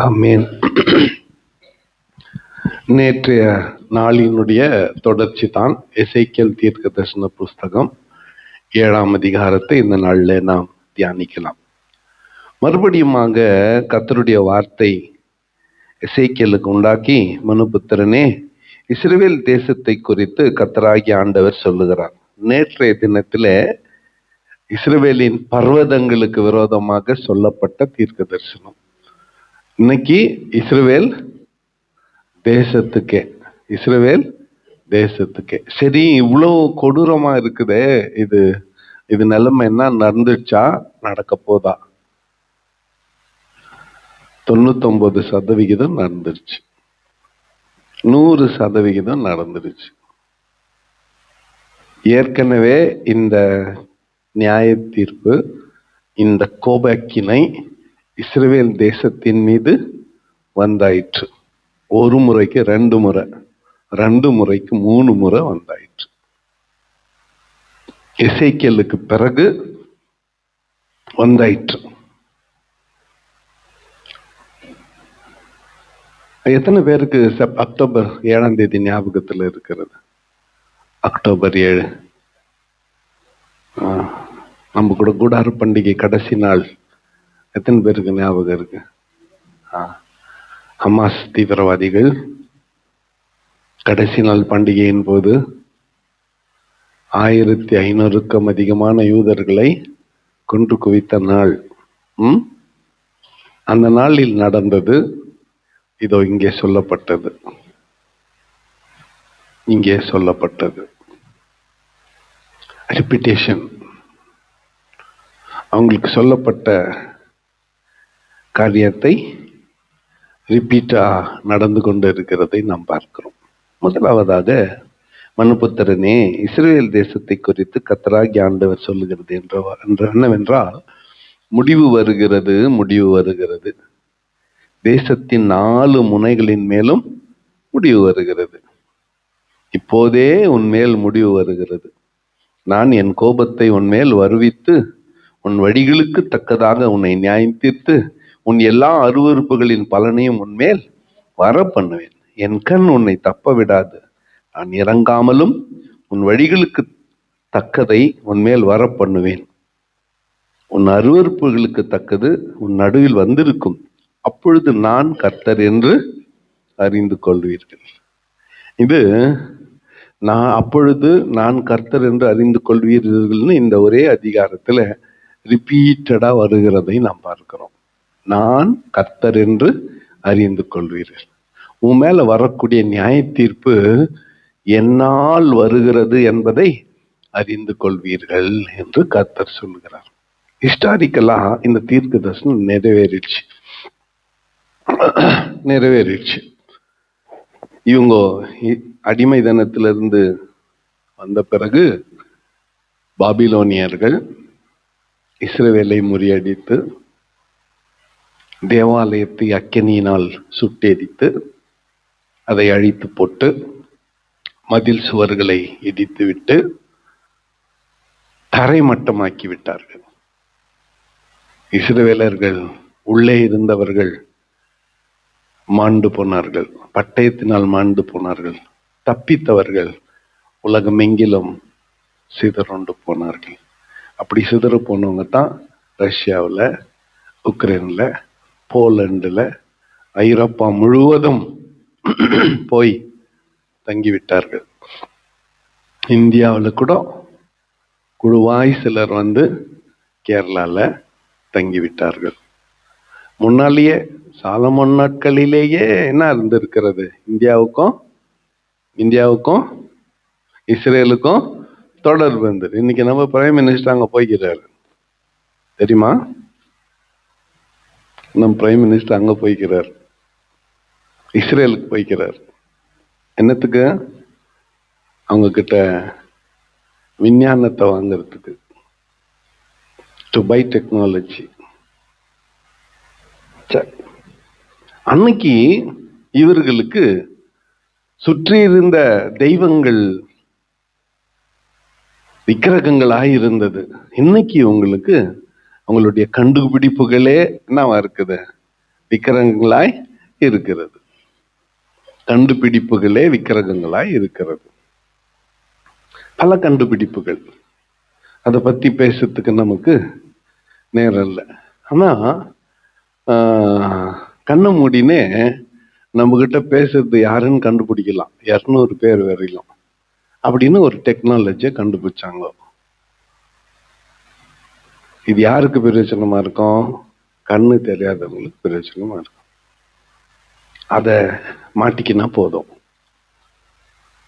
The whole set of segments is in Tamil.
ஆமென். நேற்றைய நாளினுடைய தொடர்ச்சி தான் எசேக்கியேல் தீர்க்க தரிசன புஸ்தகம் 7ஆம் அதிகாரத்தை இந்த நாளில் நாம் தியானிக்கலாம். மறுபடியுமாக கர்த்தருடைய வார்த்தை எசேக்கியேலுக்கு உண்டாக்கி, மனுபுத்திரனே, இஸ்ரவேல் தேசத்தை குறித்து கர்த்தராகிய ஆண்டவர் சொல்லுகிறார். நேற்றைய தினத்திலே இஸ்ரவேலின் பர்வதங்களுக்கு விரோதமாக சொல்லப்பட்ட தீர்க்க தரிசனம். இன்னைக்கு இஸ்ரவேல் தேசத்துக்கே சரி, இவ்வளவு கொடூரமா இருக்குதே, இது நிலைமை என்ன நடந்துச்சா, நடக்க போதா? 99% நடந்துருச்சு, 100% நடந்துருச்சு. ஏற்கனவே இந்த நியாய தீர்ப்பு, இந்த கோபக்கினை இஸ்ரவேல் தேசத்தின் மீது வந்தாயிற்று. ஒரு முறைக்கு 2 முறை, 2 முறைக்கு 3 முறை வந்தாயிற்று. எசேக்கியேலுக்கு பிறகு வந்தாயிற்று. எத்தனை பேருக்கு அக்டோபர் 7ஆம் தேதி ஞாபகத்தில் இருக்கிறது? அக்டோபர் 7 நம்ம கூட கூடார பண்டிகை கடைசி நாள் எத்தனை பேருக்கு ஞாபகம் இருக்கு? ஹமாஸ் தீவிரவாதிகள் கடைசி நாள் பண்டிகையின் போது 1500க்கும் அதிகமான யூதர்களை கொன்று குவித்த நாள். அந்த நாளில் நடந்தது இதோ இங்கே சொல்லப்பட்டது. ரிப்பீட்டேஷன். அவங்களுக்கு சொல்லப்பட்ட காரியத்தை ரிப்பீட்டா நடந்து கொண்டு இருக்கிறதை நாம் பார்க்கிறோம். முதலாவதாக, மனுபுத்திரனே, இஸ்ரவேல் தேசத்தை குறித்து கர்த்தராகிய ஆண்டவர் சொல்லுகிறது என்னவென்றால், முடிவு வருகிறது. தேசத்தின் 4 முனைகளின் மேலும் முடிவு வருகிறது. இப்போதே உன்மேல் முடிவு வருகிறது. நான் என் கோபத்தை உன்மேல் வருவித்து உன் வழிகளுக்கு தக்கதாக உன்னை நியாயம் தீர்த்து உன் எல்லா அருவருப்புகளின் பலனையும் உன்மேல் வர பண்ணுவேன். என் கண் உன்னை தப்ப விடாது. நான் இறங்காமலும் உன் வழிகளுக்கு தக்கதை உன்மேல் வர பண்ணுவேன். உன் அருவருப்புகளுக்கு தக்கது உன் நடுவில் வந்திருக்கும். அப்பொழுது நான் கர்த்தர் என்று அறிந்து கொள்வீர்கள். இது அப்பொழுது நான் கர்த்தர் என்று அறிந்து கொள்வீர்கள்னு இந்த ஒரே அதிகாரத்துல ரிப்பீட்டடா வருகிறதை நாம் பார்க்கிறோம். நான் கர்த்தர் என்று அறிந்து கொள்வீர்கள். உன் மேல வரக்கூடிய நியாய தீர்ப்பு என்னால் வருகிறது என்பதை அறிந்து கொள்வீர்கள் என்று கர்த்தர் சொல்லுகிறார். ஹிஸ்டாரிக்கலா இந்த தீர்க்க தரிசனம் நிறைவேறிடுச்சு. இவங்க அடிமை தனத்திலிருந்து வந்த பிறகு பாபிலோனியர்கள் இஸ்ரவேலை முறியடித்து தேவாலயத்தை அக்கினியினால் சுட்டெரித்து அதை அழித்து போட்டு மதில் சுவர்களை இடித்து விட்டு தரைமட்டமாக்கி விட்டார்கள். இஸ்ரவேலர்கள் உள்ளே இருந்தவர்கள் மாண்டு போனார்கள், பட்டயத்தினால் மாண்டு போனார்கள். தப்பித்தவர்கள் உலகமெங்கிலும் சிதறுண்டு போனார்கள். அப்படி சிதறு போனவங்க தான் ரஷ்யாவில், உக்ரைனில், போலண்டில், ஐரோப்பா முழுவதும் போய் தங்கிவிட்டார்கள். இந்தியாவில் கூட குழுவாய் சிலர் வந்து கேரளாவில் தங்கிவிட்டார்கள். முன்னாலேயே சாலமோன் நாட்களிலேயே என்ன இருந்திருக்கிறது? இந்தியாவுக்கும் இஸ்ரேலுக்கும் தொடர்பு இருந்தது. இன்னைக்கு நம்ம பிரைம் மினிஸ்டர் அங்க போய்க்கிறாரு, தெரியுமா? நம்ம பிரைம் மினிஸ்டர் அங்க போய்க்கிறார், இஸ்ரேலுக்கு போய்க்கிறார். என்னத்துக்கு? அவங்க கிட்ட விஞ்ஞானத்தை வாங்கிறதுக்கு, டு பை டெக்னாலஜி. அன்னைக்கு இவர்களுக்கு சுற்றி இருந்த தெய்வங்கள் விக்கிரகங்களாக இருந்தது. இன்னைக்கு உங்களுக்கு அவங்களுடைய கண்டுபிடிப்புகளே என்னவா இருக்குது? விக்கிரகங்களாய் இருக்கிறது. கண்டுபிடிப்புகளே விக்கிரகங்களாய் இருக்கிறது. பல கண்டுபிடிப்புகள், அதை பத்தி பேசுறதுக்கு நமக்கு நேரம் இல்லை. ஆனா கண்ணை மூடினே நம்ம கிட்ட பேசுறது யாருன்னு கண்டுபிடிக்கலாம், 200 பேர் வரையிலும் அப்படின்னு ஒரு டெக்னாலஜியை கண்டுபிடிச்சாங்க. இது யாருக்கு பிரயோஜனமா இருக்கும்? கண்ணு தெரியாதவங்களுக்கு பிரயோஜனமா இருக்கும். அதை மாட்டிக்கினா போதும்.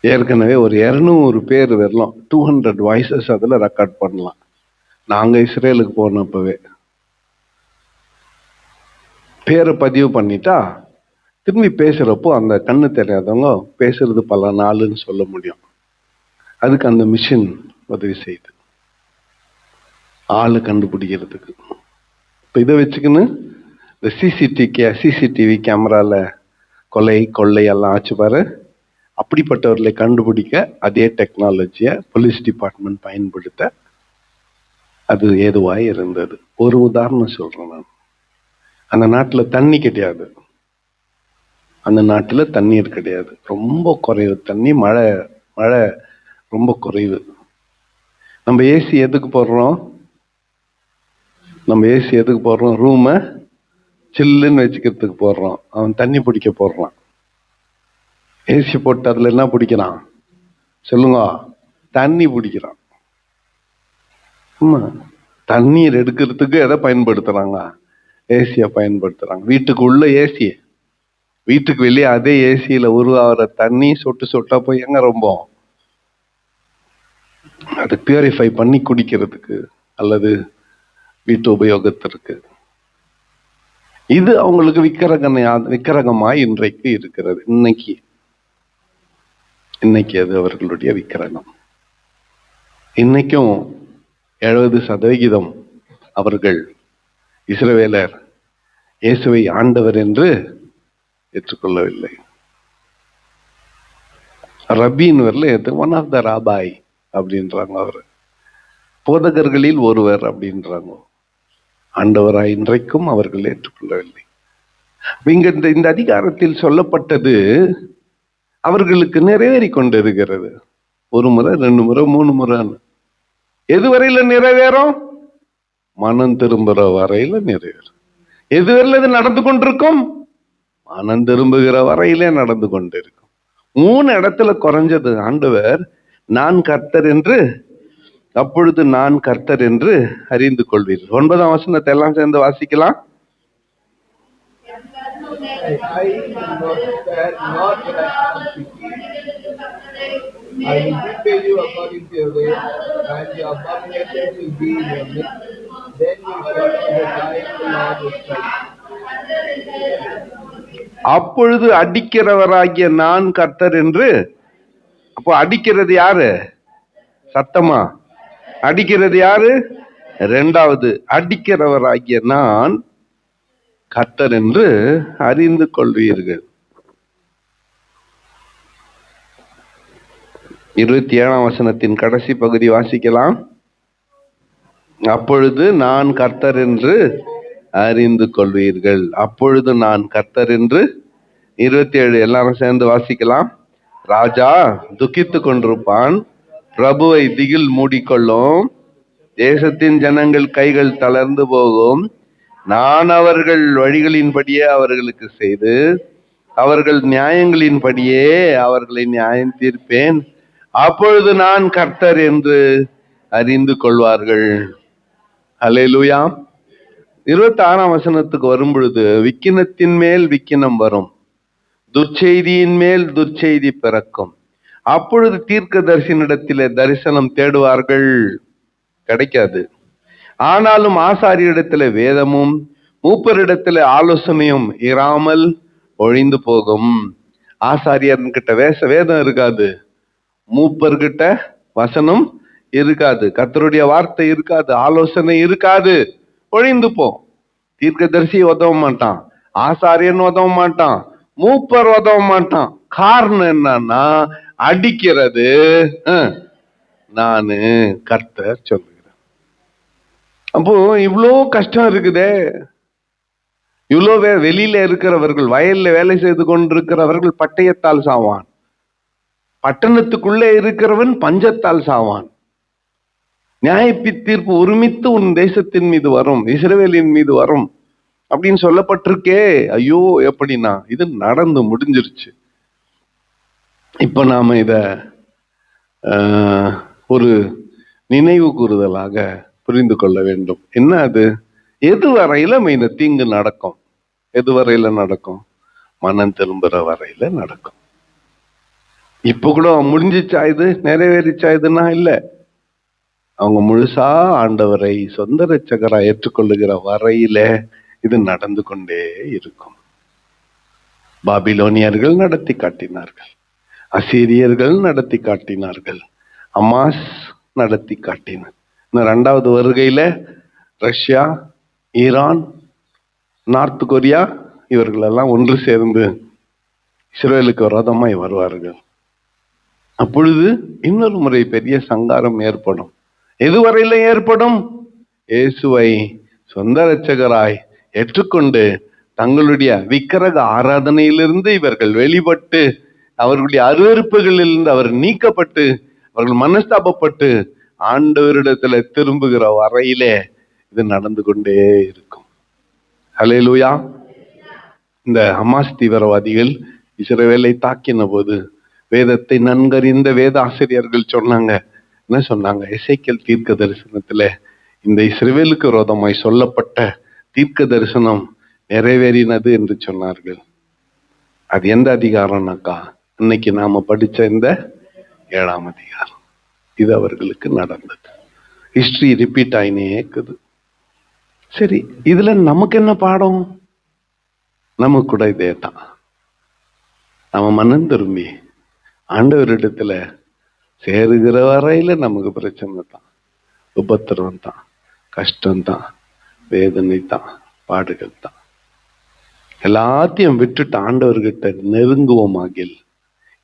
ஏற்கனவே ஒரு 200 பேர் வரலாம், 200 வாய்ஸஸ் அதில் ரெக்கார்ட் பண்ணலாம். நாங்கள் இஸ்ரேலுக்கு போனப்பவே பேரை பதிவு பண்ணிட்டா திரும்பி பேசுறப்போ அந்த கண்ணு தெரியாதவங்க பேசுறது பல நாளுன்னு சொல்ல முடியும். அதுக்கு அந்த மிஷின் உதவி செய்யுது, ஆளு கண்டுபிடிக்கிறதுக்கு. இப்போ இதை வச்சுக்கின்னு இந்த சிசிடிவி கேமரால கொலை கொள்ளை எல்லாம் ஆச்சு பாரு, அப்படிப்பட்டவர்களை கண்டுபிடிக்க அதே டெக்னாலஜியை போலீஸ் டிபார்ட்மெண்ட் பயன்படுத்த அது ஏதுவாய் இருந்தது. ஒரு உதாரணம் சொல்றேன் நான். அந்த நாட்டில் தண்ணி கிடையாது, அந்த நாட்டில் தண்ணீர் கிடையாது, ரொம்ப குறைவு தண்ணி, மழை ரொம்ப குறைவு. நம்ம ஏசி எதுக்கு போடுறோம்? ரூமை சில்லுன்னு வச்சுக்கிறதுக்கு போடுறோம். அவன் தண்ணி பிடிக்க போடுறான். ஏசி போட்டு அதுல என்ன பிடிக்கிறான் சொல்லுங்க? தண்ணி பிடிக்கிறான். ஆமா, தண்ணீர் எடுக்கிறதுக்கு எதை பயன்படுத்துறாங்க? ஏசியை பயன்படுத்துறாங்க. வீட்டுக்கு உள்ள ஏசி, வீட்டுக்கு வெளியே அதே ஏசியில உருவாகிற தண்ணி சொட்டு சொட்டா போய் எங்க ரொம்ப அது பியூரிஃபை பண்ணி குடிக்கிறதுக்கு அல்லது வீட்டு உபயோகத்திற்கு. இது அவங்களுக்கு விக்கிரகமாய் இன்றைக்கு இருக்கிறது. இன்னைக்கு அது அவர்களுடைய விக்கிரகம். இன்னைக்கும் 70% அவர்கள் இஸ்ரவேலர் இயேசுவை ஆண்டவர் என்று ஏற்றுக்கொள்ளவில்லை. ரபின்னு வரல, ஒன் ஆஃப் த ராபாய் அப்படின்றாங்க, அவர் போதகர்களில் ஒருவர் அப்படின்றாங்க. ஆண்டவராய் இன்றைக்கும் அவர்கள் ஏற்றுக்கொள்ளவில்லை. இங்க இந்த அதிகாரத்தில் சொல்லப்பட்டது அவர்களுக்கு நிறைவேறி கொண்டிருக்கிறது. 1 முறை 2 முறை 3 முறை. எதுவரையில நிறைவேறும்? மனம் திரும்புற வரையில நிறைவேறும். எதுவரையில இது நடந்து கொண்டிருக்கும்? மனம் திரும்புகிற வரையிலே நடந்து கொண்டிருக்கும். 3 இடத்துல குறைஞ்சது ஆண்டவர் நான் கர்த்தர் என்று, அப்பொழுது நான் கர்த்தர் என்று அறிந்து கொள்வீர்கள். 9ஆம் வசனத்தை எல்லாம் சேர்ந்து வாசிக்கலாம். I will repay you according to your ways, and your abominations will be in your midst. Then you shall know that I am the Lord of Israel. அப்பொழுது அடிக்கிறவராகிய நான் கர்த்தர் என்று. அப்போ அடிக்கிறது யாரு? சத்தமா அடிக்கிறது யாரு? 2வது, அடிக்கிறவராகிய நான் கர்த்தர் என்று அறிந்து கொள்வீர்கள். 27ஆம் வசனத்தின் கடைசி பகுதி வாசிக்கலாம். அப்பொழுது நான் கர்த்தர் என்று அறிந்து கொள்வீர்கள். அப்பொழுது நான் கர்த்தர் என்று. 27 எல்லாரும் சேர்ந்து வாசிக்கலாம். ராஜா துக்கித்து கொண்டிருப்பான், பிரபுவை திகில் மூடிக்கொள்ளும், தேசத்தின் ஜனங்கள் கைகள் தளர்ந்து போகும். நான் அவர்கள் வழிகளின்படியே அவர்களுக்கு செய்து, அவர்கள் நியாயங்களின்படியே அவர்களை நியாயம் தீர்ப்பேன். அப்பொழுது நான் கர்த்தர் என்று அறிந்து கொள்வார்கள். அல்லேலூயா. 26ஆம் வசனத்துக்கு வரும் பொழுது, விக்கினத்தின் மேல் விக்கினம் வரும், துர்ச்செய்தியின் மேல் துர்ச்செய்தி பிறக்கும். அப்பொழுது தீர்க்கதரிசனிடத்திலே தரிசனம் தேடுவார்கள், கிடைக்காது. ஆனாலும் ஆசாரியரிடத்திலே வேதமும் மூப்பரிடத்திலே ஆலோசனையும் இராமல் ஒழிந்து போகும். ஆசாரியர்கிட்ட வேதம் இருக்காது, மூப்பர்கிட்ட வசனம் இருக்காது, கர்த்தருடைய வார்த்தை இருக்காது, ஆலோசனை இருக்காது, ஒழிந்து போ. தீர்க்கதரிசி உதவ மாட்டான், ஆசாரியன் உதவ மாட்டான், மூப்பர் உதவ மாட்டான். காரணம் என்னன்னா, அடிக்கிறது நானு கர்த்தர் சொல்லுகிறேன். அப்போ இவ்வளோ கஷ்டம் இருக்குதே, இவ்வளோ வெளியில இருக்கிறவர்கள், வயல்ல வேலை செய்து கொண்டிருக்கிறவர்கள் பட்டயத்தால் சாவான். பட்டணத்துக்குள்ளே இருக்கிறவன் பஞ்சத்தால் சாவான். நியாய தீர்ப்பு ஒருமித்து உன் தேசத்தின் மீது வரும், இஸ்ரவேலின் மீது வரும் அப்படின்னு சொல்லப்பட்டிருக்கே. ஐயோ, எப்படின்னா இது நடந்து முடிஞ்சிருச்சு. இப்ப நாம இத ஒரு நினைவு கூறுதலாக புரிந்து கொள்ள வேண்டும். என்ன அது? எது வரையில இந்த தீங்கு நடக்கும்? எது வரையில நடக்கும்? மனம் திரும்புற வரையில நடக்கும். இப்ப கூட முடிஞ்சிச்சா, இது நிறைவேறிச்சா? இதுன்னா இல்ல. அவங்க முழுசா ஆண்டவரை சொந்த இரட்சகரா ஏற்றுக்கொள்ளுகிற வரையில இது நடந்து கொண்டே இருக்கும். பாபிலோனியர்கள் நடத்தி காட்டினார்கள், அசீரியர்கள் நடத்தி காட்டினார்கள், அமாஸ் நடத்தி காட்டினார். இன்னும் 2வது வருகையில ரஷ்யா, ஈரான், நார்த் கொரியா இவர்கள் எல்லாம் ஒன்று சேர்ந்து இஸ்ரேலுக்கு விரோதமாய் வருவார்கள். அப்பொழுது இன்னொரு முறை பெரிய சங்காரம் ஏற்படும். எதுவரையில ஏற்படும்? இயேசுவை சொந்த இரட்சகராய் ஏற்றுக்கொண்டு தங்களுடைய விக்கிரக ஆராதனையிலிருந்து இவர்கள் வெளிப்பட்டு, அவர்களுடைய அருவருப்புகளிலிருந்து அவர் நீக்கப்பட்டு, அவர்கள் மனஸ்தாபப்பட்டு ஆண்டவரிடத்துல திரும்புகிற வரையிலே இது நடந்து கொண்டே இருக்கும். ஹல்லேலூயா. இந்த ஹமாஸ் தீவிரவாதிகள் இஸ்ரவேலை தாக்கின போது வேதத்தை நன்கறிந்த வேத ஆசிரியர்கள் சொன்னாங்க. என்ன சொன்னாங்க? எசேக்கியேல் தீர்க்க தரிசனத்துல இந்த இஸ்ரவேலுக்கு விரோதமாய் சொல்லப்பட்ட தீர்க்க தரிசனம் நிறைவேறினது என்று சொன்னார்கள். அது எந்த அதிகாரம்னாக்கா, இன்னைக்கு நாம படிச்ச இந்த 7ஆம் அதிகாரம். இது அவர்களுக்கு நடந்தது. ஹிஸ்டரி ரிப்பீட் ஆயினே இருக்குது. சரி, இதுல நமக்கு என்ன பாடம்? நமக்கு கூட இதே தான். நம்ம மனம் திரும்பி ஆண்டவரிடத்துல சேருகிற வரையில நமக்கு பிரச்சனை தான், உபத்திரவம் தான், கஷ்டம்தான், வேதனை தான், பாடுகள் தான். எல்லாத்தையும் விட்டுட்டு ஆண்டவர்கிட்ட நெருங்குவோமாகில்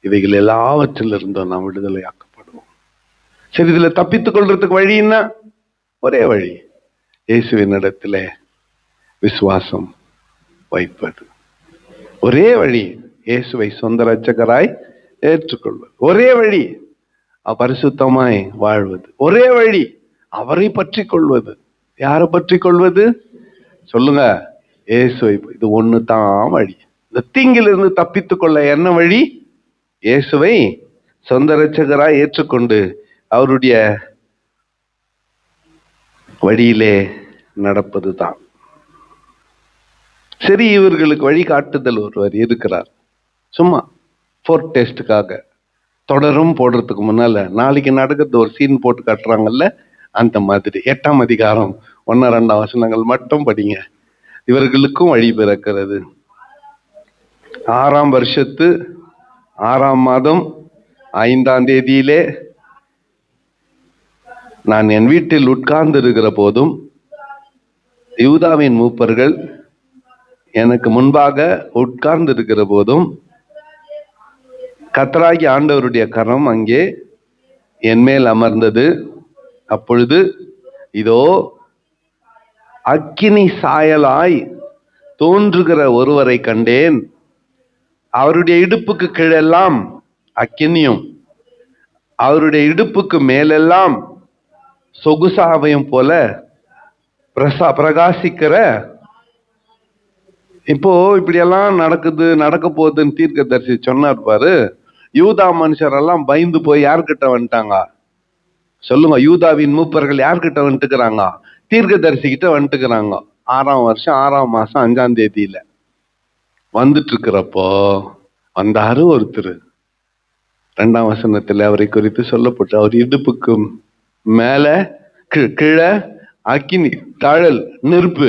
இவைகள் எல்லாவற்றிலிருந்தும் நாம் விடுதலை ஆக்கப்படுவோம். சரி, இதுல தப்பித்துக் கொள்றதுக்கு வழின்னா ஒரே வழி, இயேசுவின் இடத்துல விசுவாசம் வைப்பது. ஒரே வழி, இயேசுவை சொந்த இரட்சகராய் ஏற்றுக்கொள்வது. ஒரே வழி, பரிசுத்தமாய் வாழ்வது. ஒரே வழி, அவரை பற்றி கொள்வது. யாரை பற்றி கொள்வது? சொல்லுங்க, இயேசுவை. இது ஒண்ணுதான் வழி. இந்த தீங்கிலிருந்து தப்பித்துக் கொள்ள என்ன வழி? இயேசுவை சொந்த இரட்சகராய் ஏற்றுக்கொண்டு அவருடைய வழியிலே நடப்பதுதான். சரி, இவர்களுக்கு வழிகாட்டுதல் ஒருவர் இருக்கிறார். சும்மா ஃபோர் டெஸ்டுக்காக தொடரும் போடுறதுக்கு முன்னால நாளைக்கு நடக்கிறது ஒரு சீன் போட்டு காட்டுறாங்கல்ல, அந்த மாதிரி 8ஆம் அதிகாரம் 1, 2 வசனங்கள் மட்டும் படிங்க. இவர்களுக்கும் வழி பிறக்கிறது. 6ஆம் வருஷத்து 6ஆம் மாதம் 5ஆம் தேதியிலே நான் என் வீட்டில் உட்கார்ந்து இருக்கிற போதும் யூதாவின் மூப்பர்கள் எனக்கு முன்பாக உட்கார்ந்து இருக்கிற போதும் கர்த்தராகிய ஆண்டவருடைய கரம் அங்கே என் மேல் அமர்ந்தது. அப்பொழுது இதோ அக்கினி சாயலாய் தோன்றுகிற ஒருவரை கண்டேன். அவருடைய இடுப்புக்கு கீழெல்லாம் அக்கினியும், அவருடைய இடுப்புக்கு மேலெல்லாம் சொகுசாவையும் போல பிரகாசிக்கிற. இப்போ இப்படியெல்லாம் நடக்க போகுதுன்னு தீர்க்கதரிசி சொன்னார் பாரு. யூதா மனுஷரெல்லாம் பயந்து போய் யார்கிட்ட வந்துட்டாங்க? சொல்லுங்க. யூதாவின் மூப்பர்கள் யார்கிட்ட வந்துட்டுக்கிறாங்க? தீர்க்கதரிசி கிட்ட வந்துட்டுக்கிறாங்க. 6ஆம் வருஷம் 6ஆம் மாசம் 5ஆம் தேதியில வந்துட்டு இருக்கிறப்போ வந்தாரு ஒருத்தர். 2ஆம் வசனத்துல அவரை குறித்து சொல்லப்பட்டு, அவர் இடுப்புக்கு மேல கீழே அக்கினி தழல் நெருப்பு,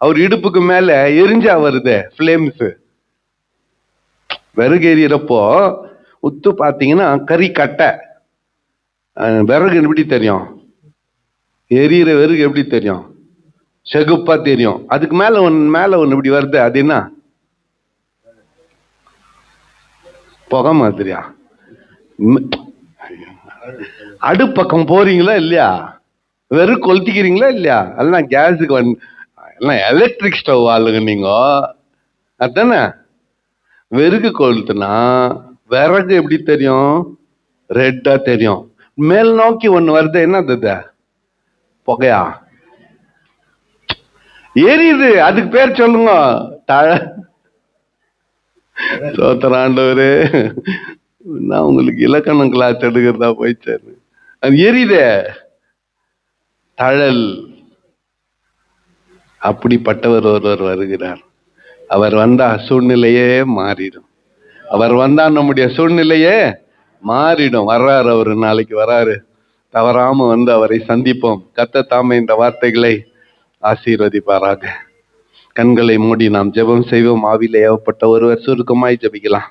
அவர் இடுப்புக்கு மேல எரிஞ்சா வருது பிளேம்ஸ். விறகு எரியறப்போ உத்து பாத்தீங்கன்னா கறி கட்டை. விறகு எப்படி தெரியும்? எரியிற விறகு எப்படி தெரியும்? செகுப்பா தெரியும். அதுக்கு மேல ஒண்ணு இப்படி வருது, அது என்ன? புகை மாதிரியா? அடுப்பக்கம் போறீங்களா இல்லையா? வெறும் கொளுத்திக்கிறீங்களா இல்லையா? அதெல்லாம் கேஸுக்கு எல்லாம் எலக்ட்ரிக் ஸ்டவ் ஆளுங்க நீங்க, அதானே? வெறுகு கொளுத்துனா விறகு எப்படி தெரியும்? ரெட்டா தெரியும். மேல் நோக்கி ஒண்ணு வருது, என்னது? புகையா எரியுது, அதுக்கு பேர் சொல்லுங்க. சோத்தராண்டவரு, நான் உங்களுக்கு இலக்கணம் கிளாஸ் எடுக்கிறதா போயிச்சாரு. அது எரியுதே, தழல். அப்படிப்பட்டவர் ஒருவர் வருகிறார். அவர் வந்தா சூழ்நிலையே மாறிடும். அவர் வந்தா நம்முடைய சூழ்நிலையே மாறிடும். வர்றாரு அவரு, நாளைக்கு வராரு. தவறாம வந்து அவரை சந்திப்போம். கர்த்தர் தாமே இந்த வார்த்தைகளை ஆசீர்வதிப்பாராக. கண்களை மூடி நாம் ஜெபம் செய்வோம். ஆவியிலே ஏவப்பட்ட ஒருவர் சுருக்கமாய் ஜெபிக்கலாம்.